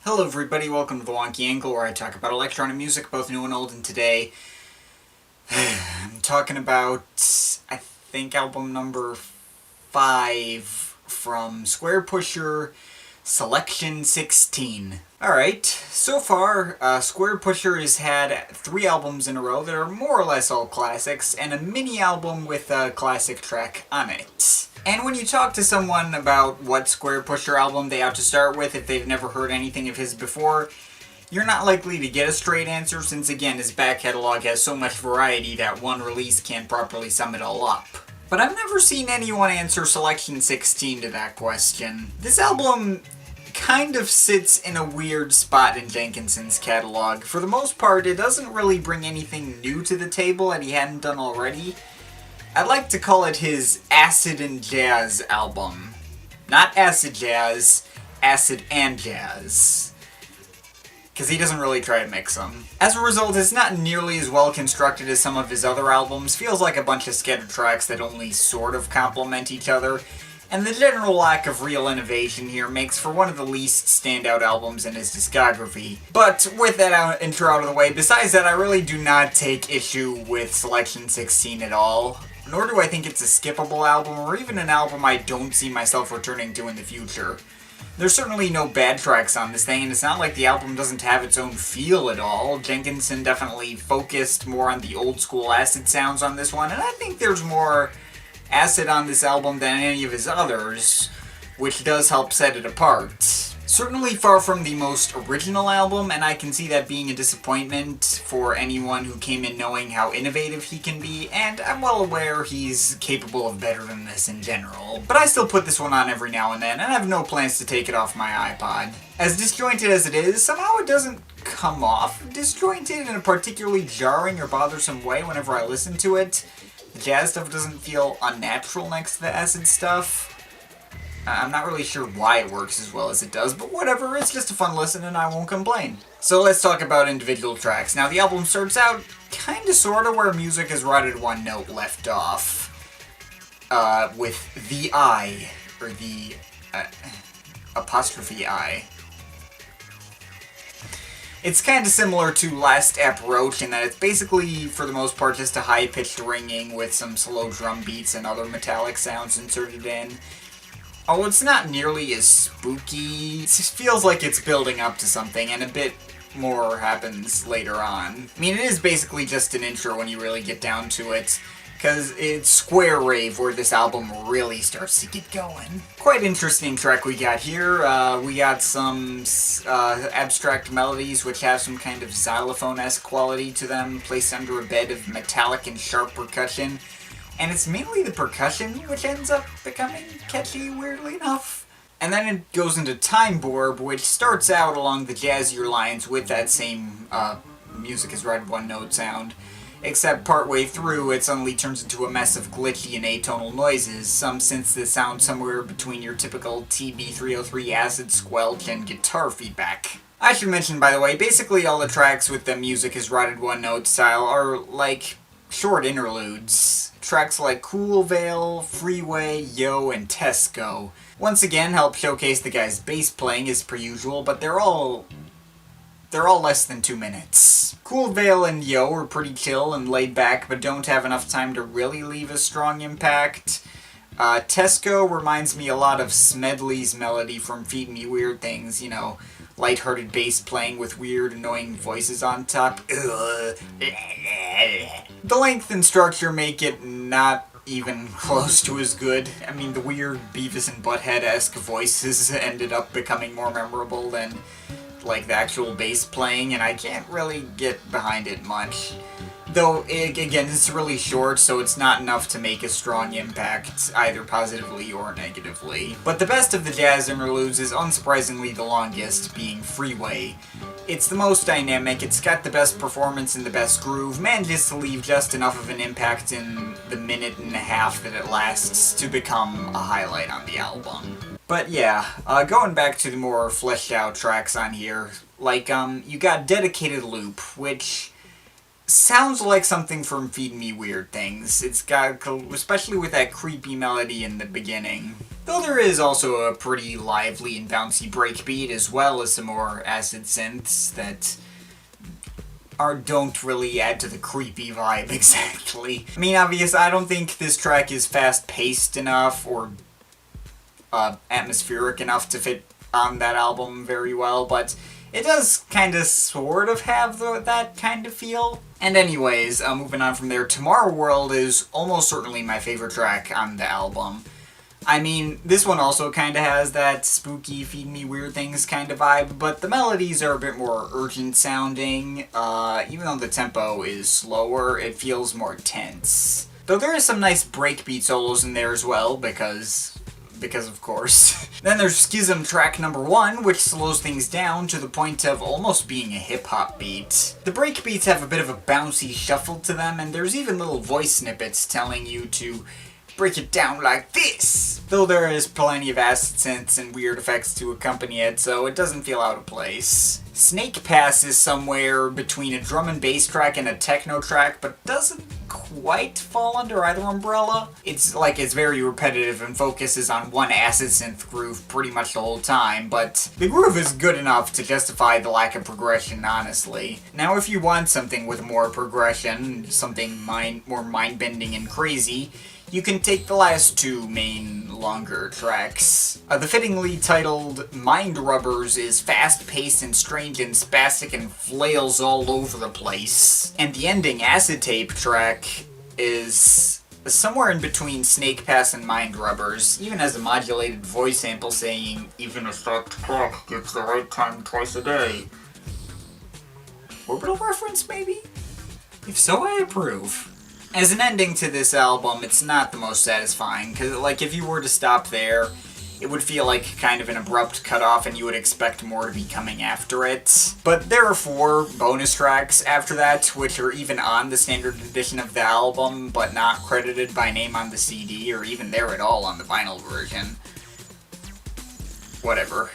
Hello everybody, welcome to the Wonky Angle, where I talk about electronic music, both new and old, and today I'm talking about, I think, album number 5 from Squarepusher, Selection 16. Alright, so far, Squarepusher has had 3 albums in a row that are more or less all classics, and a mini-album with a classic track on it. And when you talk to someone about what Squarepusher album they ought to start with if they've never heard anything of his before, you're not likely to get a straight answer since, again, his back catalog has so much variety that one release can't properly sum it all up. But I've never seen anyone answer Selection 16 to that question. This album kind of sits in a weird spot in Jenkinson's catalog. For the most part, it doesn't really bring anything new to the table that he hadn't done already. I'd like to call it his Acid and Jazz album. Not Acid Jazz, Acid and Jazz. Because he doesn't really try to mix them. As a result, it's not nearly as well constructed as some of his other albums, feels like a bunch of scattered tracks that only sort of complement each other, and the general lack of real innovation here makes for one of the least standout albums in his discography. But with that intro out of the way, besides that, I really do not take issue with Selection 16 at all. Nor do I think it's a skippable album, or even an album I don't see myself returning to in the future. There's certainly no bad tracks on this thing, and it's not like the album doesn't have its own feel at all. Jenkinson definitely focused more on the old school acid sounds on this one, and I think there's more acid on this album than any of his others, which does help set it apart. Certainly far from the most original album, and I can see that being a disappointment for anyone who came in knowing how innovative he can be, and I'm well aware he's capable of better than this in general. But I still put this one on every now and then, and I have no plans to take it off my iPod. As disjointed as it is, somehow it doesn't come off disjointed in a particularly jarring or bothersome way whenever I listen to it. The jazz stuff doesn't feel unnatural next to the acid stuff. I'm not really sure why it works as well as it does, but whatever, it's just a fun listen and I won't complain. So let's talk about individual tracks. Now the album starts out kinda sorta where music is right at one note left off. With the I, or the apostrophe I. It's kinda similar to Last Approach in that it's basically, for the most part, just a high-pitched ringing with some slow drum beats and other metallic sounds inserted in. Oh, it's not nearly as spooky. It just feels like it's building up to something, and a bit more happens later on. I mean, it is basically just an intro when you really get down to it, because it's Rave where this album really starts to get going. Quite interesting track we got here. We got some abstract melodies which have some kind of xylophone-esque quality to them, placed under a bed of metallic and sharp percussion. And it's mainly the percussion which ends up becoming catchy, weirdly enough. And then it goes into Time Borb, which starts out along the jazzier lines with that same music is right one note sound. Except partway through, it suddenly turns into a mess of glitchy and atonal noises, some synths that sound somewhere between your typical TB-303 acid squelch and guitar feedback. I should mention, by the way, basically all the tracks with the music is right at one note style are like short interludes. Tracks like Cool Veil, Freeway, Yo, and Tesco once again help showcase the guy's bass playing as per usual, but they're all less than 2 minutes. Cool Veil and Yo are pretty chill and laid back, but don't have enough time to really leave a strong impact. Tesco reminds me a lot of Smedley's melody from Feed Me Weird Things, you know, lighthearted bass playing with weird, annoying voices on top. The length and structure make it not even close to as good. I mean, the weird Beavis and Butthead-esque voices ended up becoming more memorable than, like, the actual bass playing, and I can't really get behind it much. Though, again, it's really short, so it's not enough to make a strong impact, either positively or negatively. But the best of the jazz interludes is unsurprisingly the longest, being Freeway. It's the most dynamic, it's got the best performance and the best groove, manages to leave just enough of an impact in the minute and a half that it lasts to become a highlight on the album. But yeah, going back to the more fleshed out tracks on here, like, you got Dedicated Loop, which sounds like something from Feed Me Weird Things. It's got, especially with that creepy melody in the beginning. Though there is also a pretty lively and bouncy breakbeat, as well as some more acid synths that don't really add to the creepy vibe exactly. I mean, obviously, I don't think this track is fast-paced enough or atmospheric enough to fit on that album very well, but it does kind of sort of have that kind of feel. And anyways, moving on from there, Tomorrow World is almost certainly my favorite track on the album. I mean, this one also kind of has that spooky, feed me weird things kind of vibe, but the melodies are a bit more urgent sounding. Even though the tempo is slower, it feels more tense. Though there is some nice breakbeat solos in there as well, because of course. Then there's Schizm track number 1, which slows things down to the point of almost being a hip-hop beat. The breakbeats have a bit of a bouncy shuffle to them, and there's even little voice snippets telling you to break it down like this. Though there is plenty of acid synths and weird effects to accompany it, so it doesn't feel out of place. Snake Pass is somewhere between a drum and bass track and a techno track, but doesn't quite fall under either umbrella. It's very repetitive and focuses on one acid synth groove pretty much the whole time, but the groove is good enough to justify the lack of progression, honestly. Now, if you want something with more progression, something more mind-bending and crazy, you can take the last two main longer tracks. The fittingly titled Mind Rubbers is fast-paced and strange and spastic and flails all over the place. And the ending Acid Tape track is somewhere in between Snake Pass and Mind Rubbers, even has a modulated voice sample saying, "Even a stopped clock gives the right time twice a day." Orbital reference, maybe? If so, I approve. As an ending to this album, it's not the most satisfying, because, if you were to stop there, it would feel like kind of an abrupt cutoff and you would expect more to be coming after it. But there are 4 bonus tracks after that, which are even on the standard edition of the album, but not credited by name on the CD, or even there at all on the vinyl version. Whatever.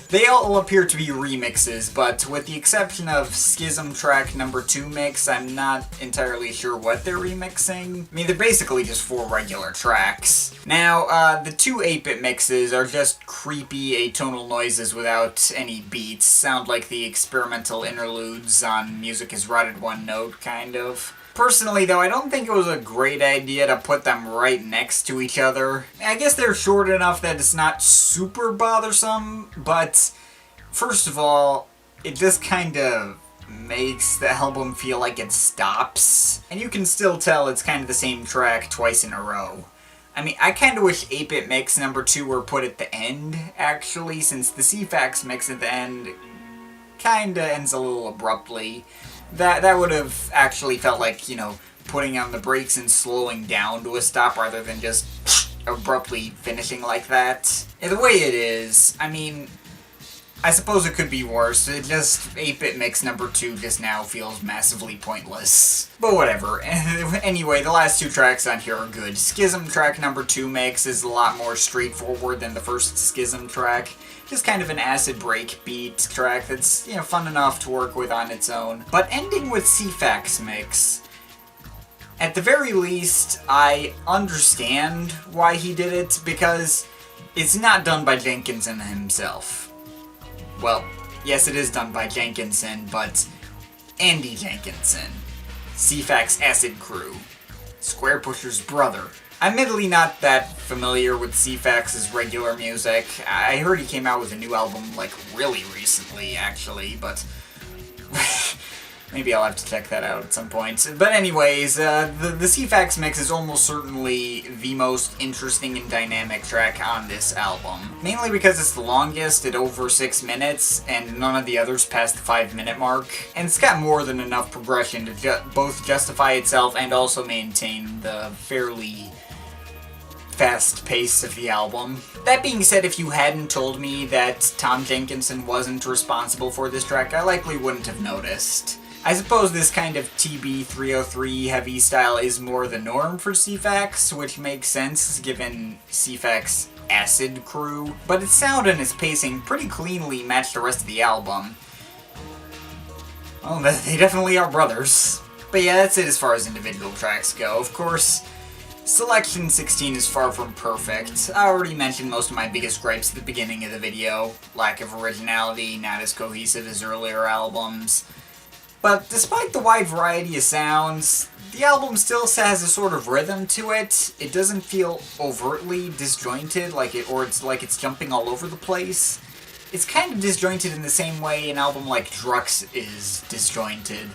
They all appear to be remixes, but with the exception of Schizm track number 2 mix, I'm not entirely sure what they're remixing. I mean, they're basically just 4 regular tracks. Now, the 2 8-bit mixes are just creepy atonal noises without any beats. Sound like the experimental interludes on Music is Rotted One Note, kind of. Personally, though, I don't think it was a great idea to put them right next to each other. I guess they're short enough that it's not super bothersome, but first of all, it just kind of makes the album feel like it stops. And you can still tell it's kind of the same track twice in a row. I mean, I kind of wish 8-bit mix number 2 were put at the end, actually, since the Ceephax mix at the end kind of ends a little abruptly. That would have actually felt like, putting on the brakes and slowing down to a stop rather than just abruptly finishing like that. And the way it is, I mean, I suppose it could be worse. It just, 8-bit mix number 2 just now feels massively pointless. But whatever. Anyway, the last 2 tracks on here are good. Schizm track number 2 mix is a lot more straightforward than the first Schizm track. Just kind of an acid break beat track that's, fun enough to work with on its own. But ending with Ceephax mix, at the very least, I understand why he did it, because it's not done by Jenkinson himself. Well, yes, it is done by Jenkinson, but Andy Jenkinson, Ceephax Acid Crew, Squarepusher's brother. I'm admittedly not that familiar with Ceephax's regular music. I heard he came out with a new album, really recently, actually, but maybe I'll have to check that out at some point. But anyways, the Ceephax mix is almost certainly the most interesting and dynamic track on this album. Mainly because it's the longest at over 6 minutes, and none of the others past the 5-minute mark. And it's got more than enough progression to both justify itself and also maintain the fairly fast pace of the album. That being said, if you hadn't told me that Tom Jenkinson wasn't responsible for this track, I likely wouldn't have noticed. I suppose this kind of TB-303 heavy style is more the norm for Ceephax, which makes sense given Ceephax Acid Crew, but its sound and its pacing pretty cleanly match the rest of the album. Well, they definitely are brothers. But yeah, that's it as far as individual tracks go. Of course, Selection 16 is far from perfect. I already mentioned most of my biggest gripes at the beginning of the video. Lack of originality, not as cohesive as earlier albums. But despite the wide variety of sounds, the album still has a sort of rhythm to it. It doesn't feel overtly disjointed, or it's like it's jumping all over the place. It's kind of disjointed in the same way an album like Drux is disjointed.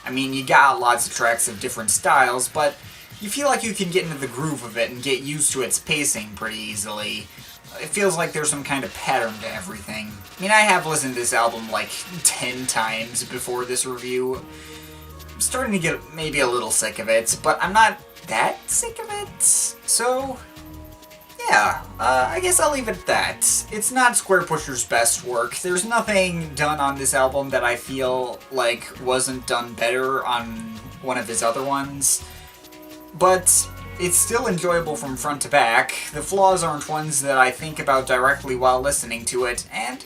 I mean, you got lots of tracks of different styles, but you feel like you can get into the groove of it and get used to its pacing pretty easily. It feels like there's some kind of pattern to everything. I mean, I have listened to this album like 10 times before this review. I'm starting to get maybe a little sick of it, but I'm not that sick of it, so yeah, I guess I'll leave it at that. It's not Squarepusher's best work. There's nothing done on this album that I feel like wasn't done better on one of his other ones. But it's still enjoyable from front to back. The flaws aren't ones that I think about directly while listening to it, and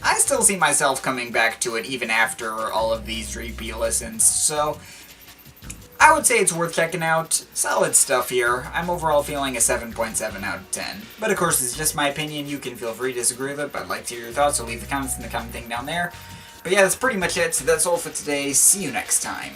I still see myself coming back to it even after all of these repeat listens, so I would say it's worth checking out. Solid stuff here. I'm overall feeling a 7.7 out of 10. But of course, it's just my opinion. You can feel free to disagree with it, but I'd like to hear your thoughts, so leave the comments in the comment thing down there. But yeah, that's pretty much it, so that's all for today. See you next time.